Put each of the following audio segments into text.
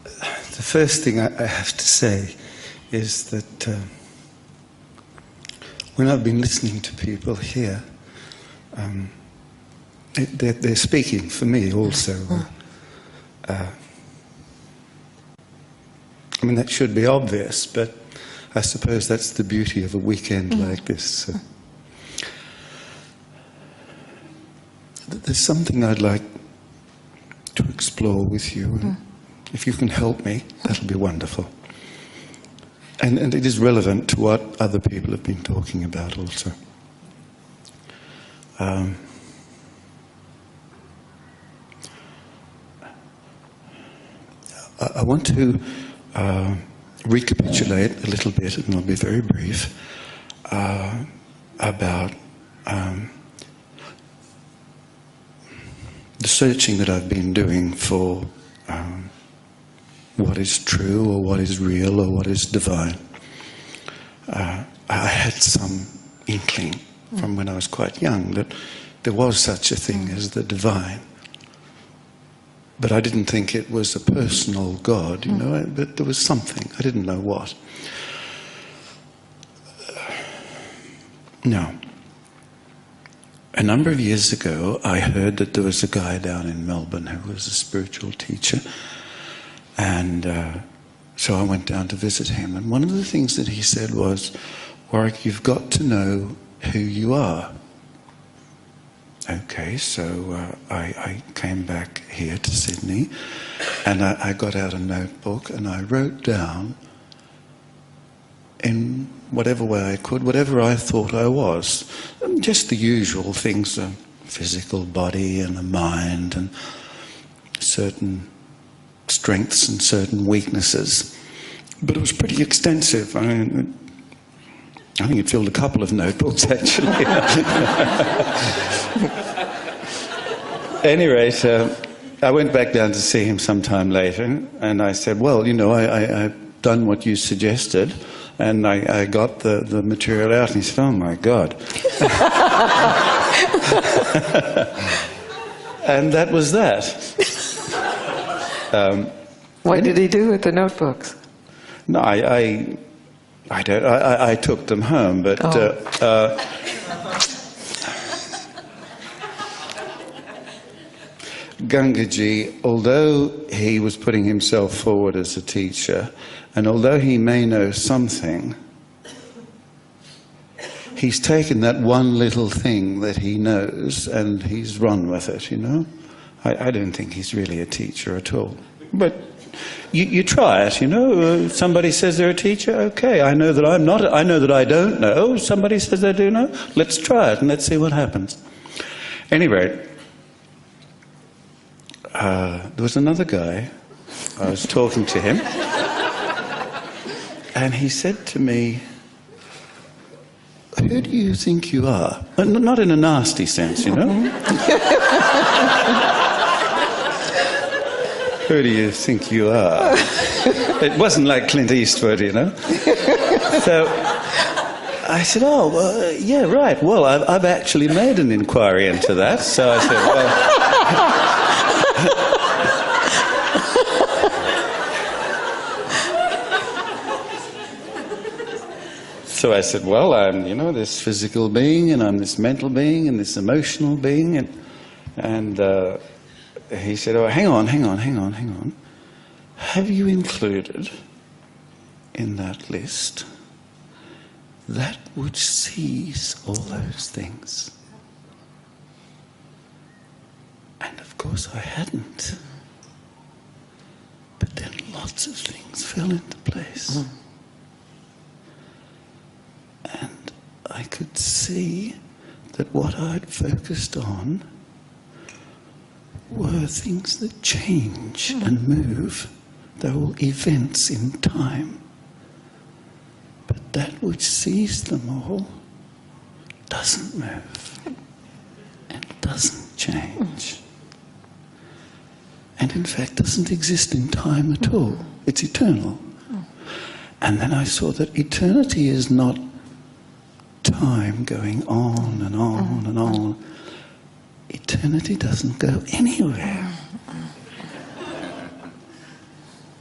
The first thing I have to say is that when I've been listening to people here, they're speaking for me also. I mean, that should be obvious, but I suppose that's the beauty of a weekend like this. So. There's something I'd like to explore with you. If you can help me, that'll be wonderful. And it is relevant to what other people have been talking about also. I want to recapitulate a little bit, and I'll be very brief, about the searching that I've been doing for what is true or what is real or what is divine. I had some inkling from when I was quite young that there was such a thing as the divine. But I didn't think it was a personal God, you know, but there was something. I didn't know what. Now, a number of years ago, I heard that there was a guy down in Melbourne who was a spiritual teacher. And so I went down to visit him. And one of the things that he said was, Warrick, you've got to know who you are. Okay, so I came back here to Sydney, and I got out a notebook and I wrote down in whatever way I could, whatever I thought I was. Just the usual things, a physical body and a mind and certain strengths and certain weaknesses. But it was pretty extensive. I mean, I think it filled a couple of notebooks, actually. Anyway, so I went back down to see him sometime later, and I said, well, you know, I've done what you suggested, and I got the material out. And he said, oh, my God. And that was that. What did he do with the notebooks? No, I took them home, but Gangaji, although he was putting himself forward as a teacher, and although he may know something, he's taken that one little thing that he knows and he's run with it, you know? I don't think he's really a teacher at all. But you try it, you know. Somebody says they're a teacher, okay, I know that I'm not, I know that I don't know. Somebody says they do know, let's try it and let's see what happens. Anyway, there was another guy, I was talking to him, and he said to me, who do you think you are? Not in a nasty sense, you know. Who do you think you are? It wasn't like Clint Eastwood, you know. So I said, oh, well, yeah, right. Well, I've actually made an inquiry into that. So I said, well, I'm, you know, this physical being, and I'm this mental being, and this emotional being, and he said, oh, hang on. Have you included in that list that which sees all those things? And of course I hadn't. But then lots of things fell into place. And I could see that what I'd focused on were things that change and move. They're all events in time. But that which sees them all doesn't move and doesn't change. And in fact doesn't exist in time at all. It's eternal. And then I saw that eternity is not time going on and on and on. Eternity doesn't go anywhere.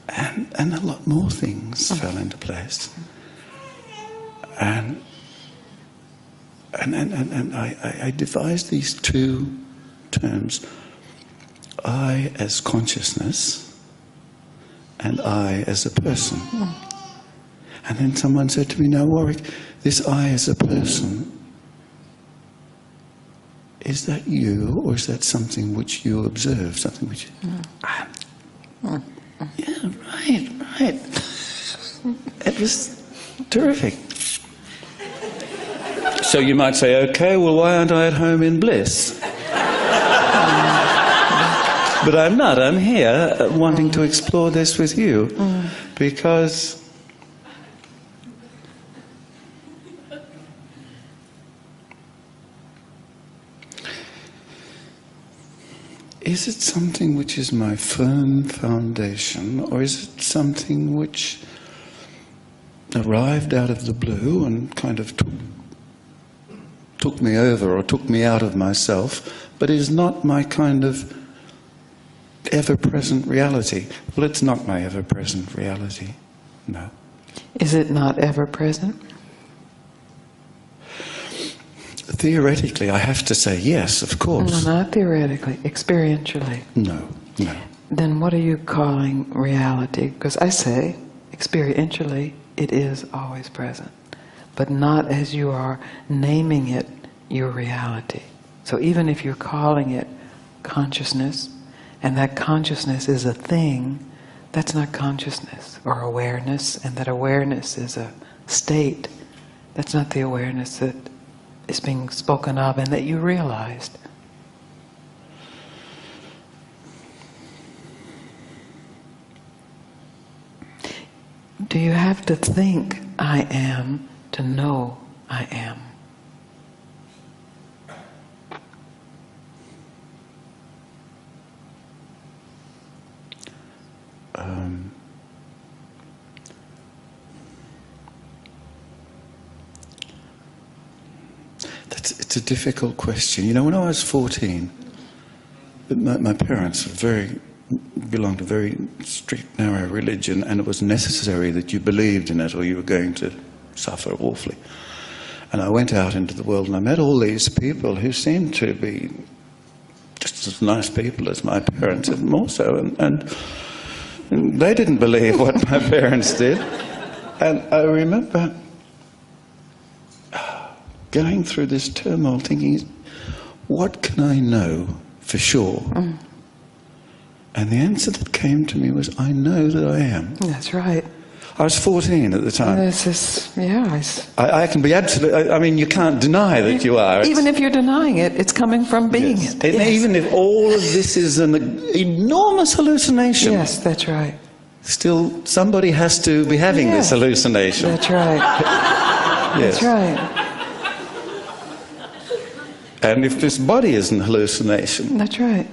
And a lot more things fell into place. And I devised these two terms, I as consciousness and I as a person. And then someone said to me, now Warrick, this I as a person, is that you, or is that something which you observe, something which... Yeah, right. It was terrific. So you might say, okay, well, why aren't I at home in bliss? But I'm not. I'm here wanting to explore this with you, because is it something which is my firm foundation, or is it something which arrived out of the blue and kind of took me over or took me out of myself, but is not my kind of ever-present reality? Well, it's not my ever-present reality, no. Is it not ever-present? Theoretically, I have to say yes, of course. No, not theoretically, experientially. No. Then what are you calling reality? Because I say, experientially, it is always present, but not as you are naming it your reality. So even if you're calling it consciousness, and that consciousness is a thing, that's not consciousness or awareness, and that awareness is a state. That's not the awareness that is being spoken of and that you realized. Do you have to think I am to know I am? It's a difficult question. You know, when I was 14, my parents belonged to a very strict, narrow religion, and it was necessary that you believed in it or you were going to suffer awfully. And I went out into the world and I met all these people who seemed to be just as nice people as my parents, and more so. And they didn't believe what my parents did. And I remember going through this turmoil thinking, what can I know for sure? And the answer that came to me was, I know that I am. That's right. I was 14 at the time. This is, yeah. I can be absolutely, I mean, you can't deny that you are. Even if you're denying it, it's coming from being it. And yes. even if all of this is an enormous hallucination. Yes, that's right. Still, somebody has to be having this hallucination. That's right. Yes. That's right. And if this body is an hallucination, that's right.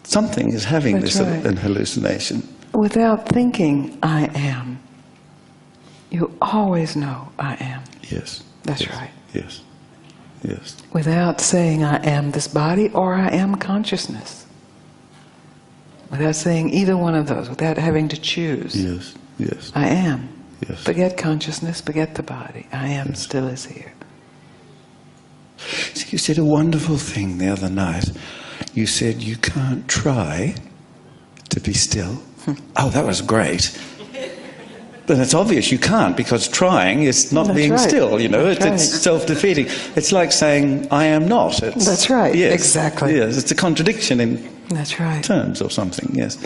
Something is having that's this right. an hallucination. Without thinking, I am. You always know I am. Yes. That's yes. right. Yes. Yes. Without saying I am this body or I am consciousness. Without saying either one of those, without having to choose. Yes. Yes. I am. Yes. Forget consciousness, forget the body. I am still is here. So you said a wonderful thing the other night. You said you can't try to be still. Oh, that was great. But it's obvious you can't, because trying is not that's being right. still, you know. That's it's self-defeating. It's like saying, I am not. That's right. Yes, exactly. Yes, it's a contradiction in that's right. terms or something, yes.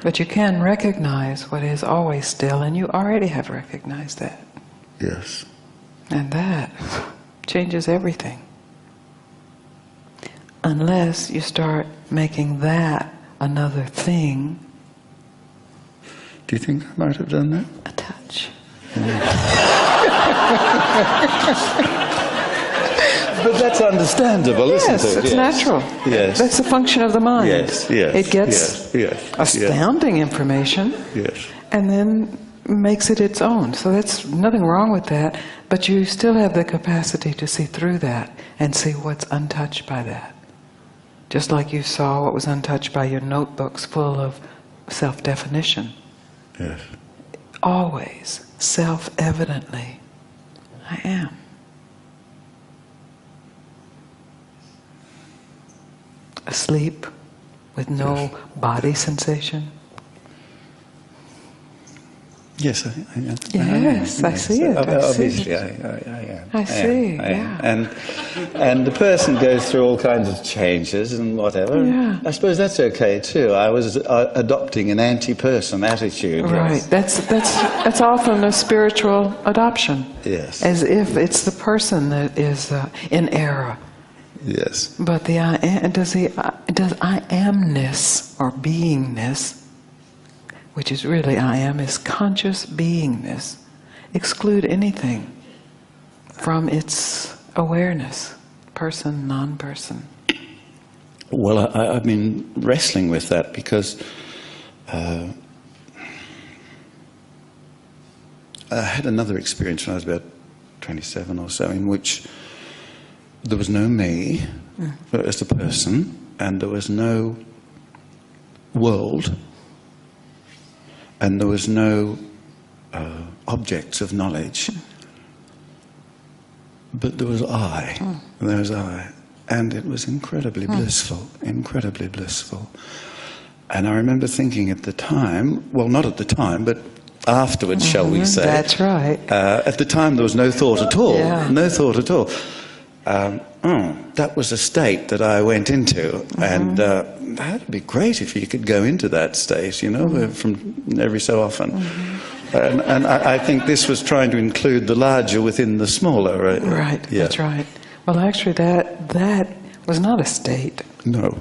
But you can recognize what is always still, and you already have recognized that. Yes. And that changes everything. Unless you start making that another thing. Do you think I might have done that? A touch. But that's understandable, isn't it? Yes, it's natural. Yes. That's a function of the mind. Yes, yes. It gets astounding information. Yes. And then makes it its own. So that's nothing wrong with that, but you still have the capacity to see through that and see what's untouched by that. Just like you saw what was untouched by your notebooks full of self-definition. Yes. Always, self-evidently, I am. Asleep with no body sensation. Yes, I Yes, I see it. Obviously, I am. I see, I yeah. am. And the person goes through all kinds of changes and whatever. Yeah. I suppose that's okay too. I was adopting an anti-person attitude. Right. Yes. That's often a spiritual adoption. Yes. As if it's the person that is in error. Yes. But the does I amness or beingness, which is really I am, is conscious beingness, exclude anything from its awareness, person, non-person? Well, I've been wrestling with that because I had another experience when I was about 27 or so, in which there was no me as a person, and there was no world, and there was no objects of knowledge, but there was I. There was I. And it was incredibly blissful, incredibly blissful. And I remember thinking at the time, well, not at the time, but afterwards, shall we say. That's right. At the time, there was no thought at all. Yeah. No thought at all. That was a state that I went into, and that'd be great if you could go into that state, you know, from every so often. And I think this was trying to include the larger within the smaller. Right, Yeah. that's right. Well, actually, that was not a state. No.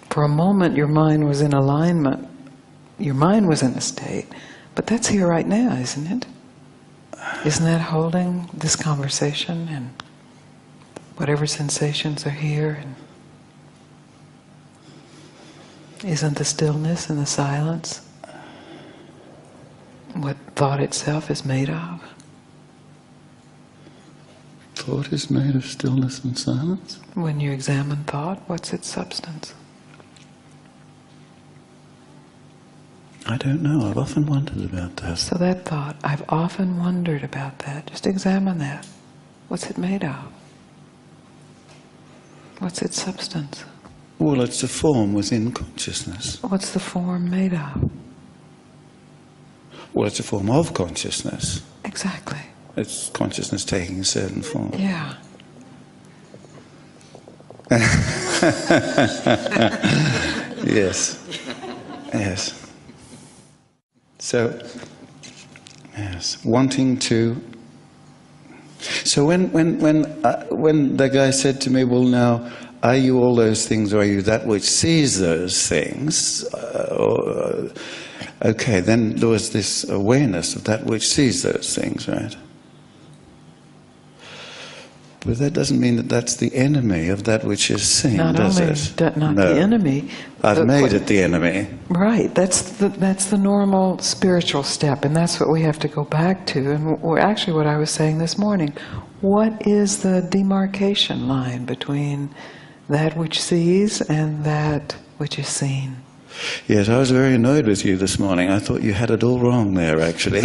For a moment, your mind was in alignment. Your mind was in a state. But that's here right now, isn't it? Isn't that holding this conversation and whatever sensations are here? And isn't the stillness and the silence what thought itself is made of? Thought is made of stillness and silence? When you examine thought, what's its substance? I don't know. I've often wondered about that. So that thought, I've often wondered about that. Just examine that. What's it made of? What's its substance? Well, it's a form within consciousness. What's the form made of? Well, it's a form of consciousness. Exactly. It's consciousness taking a certain form. Yeah. Yes. Yes. So, yes, wanting to. So when the guy said to me, "Well, now, are you all those things, or are you that which sees those things?" Okay, then there was this awareness of that which sees those things, right? But that doesn't mean that that's the enemy of that which is seen, does it? Not No. the enemy. I've made it the enemy. Right. That's the normal spiritual step, and that's what we have to go back to. And actually, what I was saying this morning, what is the demarcation line between that which sees and that which is seen? Yes, I was very annoyed with you this morning. I thought you had it all wrong there, actually.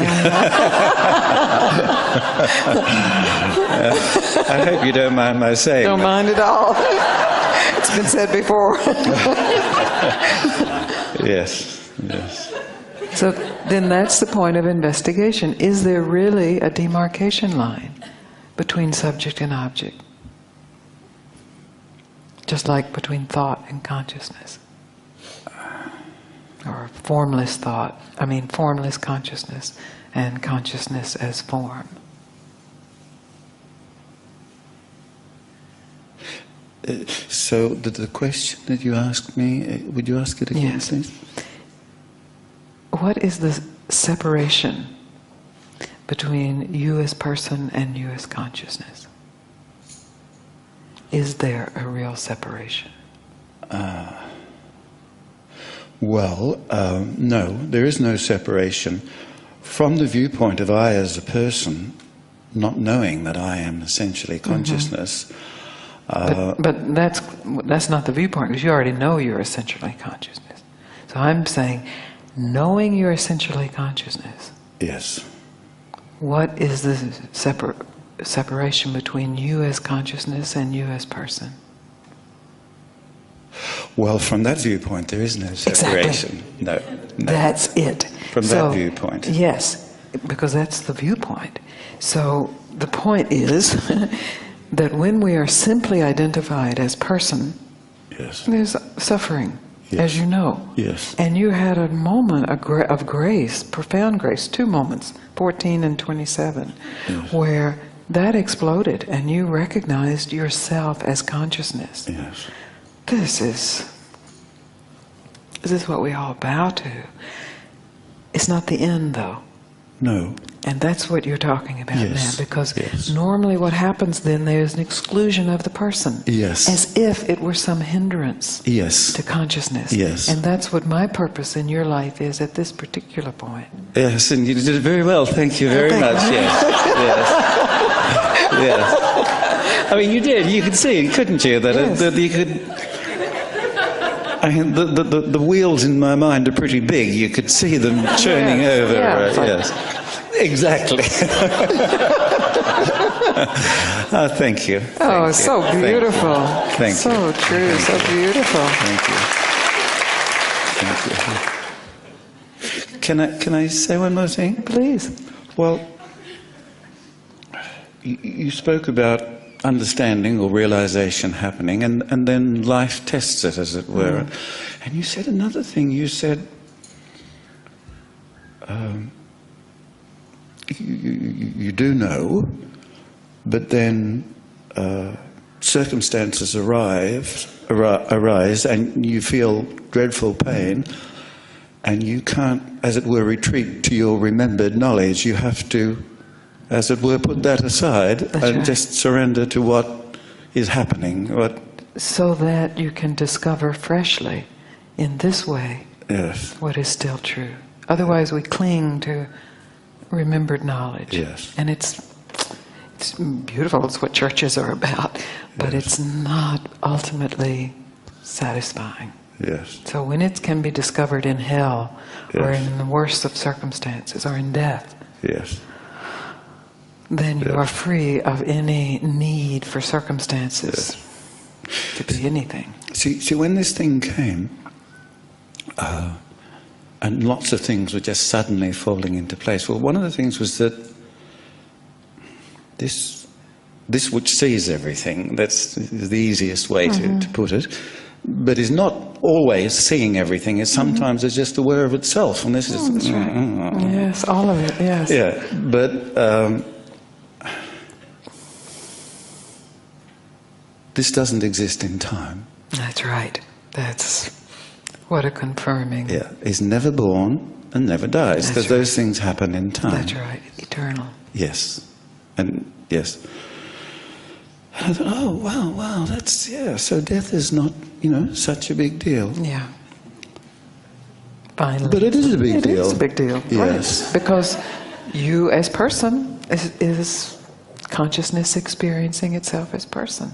I hope you don't mind my saying Don't that. mind at all. It's been said before. Yes, yes. So then that's the point of investigation. Is there really a demarcation line between subject and object? Just like between thought and consciousness. Or formless thought, formless consciousness and consciousness as form. So the question that you asked me, would you ask it again, Yes. please? What is the separation between you as person and you as consciousness? Is there a real separation? Well, no, there is no separation. From the viewpoint of I as a person, not knowing that I am essentially consciousness, But that's not the viewpoint, because you already know you're essentially consciousness. So I'm saying, knowing you're essentially consciousness. Yes. What is the separation between you as consciousness and you as person? Well, from that viewpoint, there is no separation. Exactly. No. That's it. From that viewpoint. Yes, because that's the viewpoint. So the point is that when we are simply identified as person, yes, there's suffering, yes, as you know. Yes. And you had a moment of grace, profound grace, 2 moments, 14 and 27, yes, where that exploded and you recognized yourself as consciousness. Yes. This is what we all bow to. It's not the end, though. No. And that's what you're talking about yes, now, because yes, normally what happens then, there's an exclusion of the person. Yes. As if it were some hindrance, yes, to consciousness. Yes. And that's what my purpose in your life is at this particular point. Yes, and you did it very well. Thank you very much. Yes. Yes. Yes. I mean, you did. You could see, couldn't you? That you could. I mean, the wheels in my mind are pretty big. You could see them churning over. Yes, exactly. Oh, thank you. Oh, it's so beautiful. Thank you. So true. So beautiful. Thank you. Can I say one more thing? Please. Well, you spoke about understanding or realization happening, and then life tests it, as it were. And you said another thing. You said you do know, but then circumstances arise, and you feel dreadful pain, and you can't, as it were, retreat to your remembered knowledge. You have to, as it were, put that aside. That's and right. Just surrender to what is happening. So that you can discover freshly, in this way, yes, what is still true. Otherwise we cling to remembered knowledge. Yes. And it's beautiful, it's what churches are about, but yes, it's not ultimately satisfying. Yes. So when it can be discovered in hell, yes, or in the worst of circumstances, or in death, yes, then you are free of any need for circumstances to be anything. See, when this thing came, and lots of things were just suddenly falling into place. Well, one of the things was that this which sees everything, that's the easiest way to put it, but is not always seeing everything. It's sometimes it's just aware of itself, and this is that's right. Yes, all of it. Yes. Yeah, but this doesn't exist in time. That's right. That's what a confirming. Yeah, is never born and never dies, because those things happen in time. That's right. Eternal. Yes, and yes. And I thought, oh wow, that's so death is not such a big deal. Yeah. Finally. But it is a big deal. It is a big deal. Yes. Right. Because you as person is consciousness experiencing itself as person.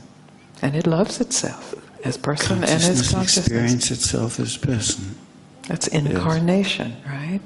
And it loves itself as person and as consciousness. Experience itself as person. That's incarnation, right?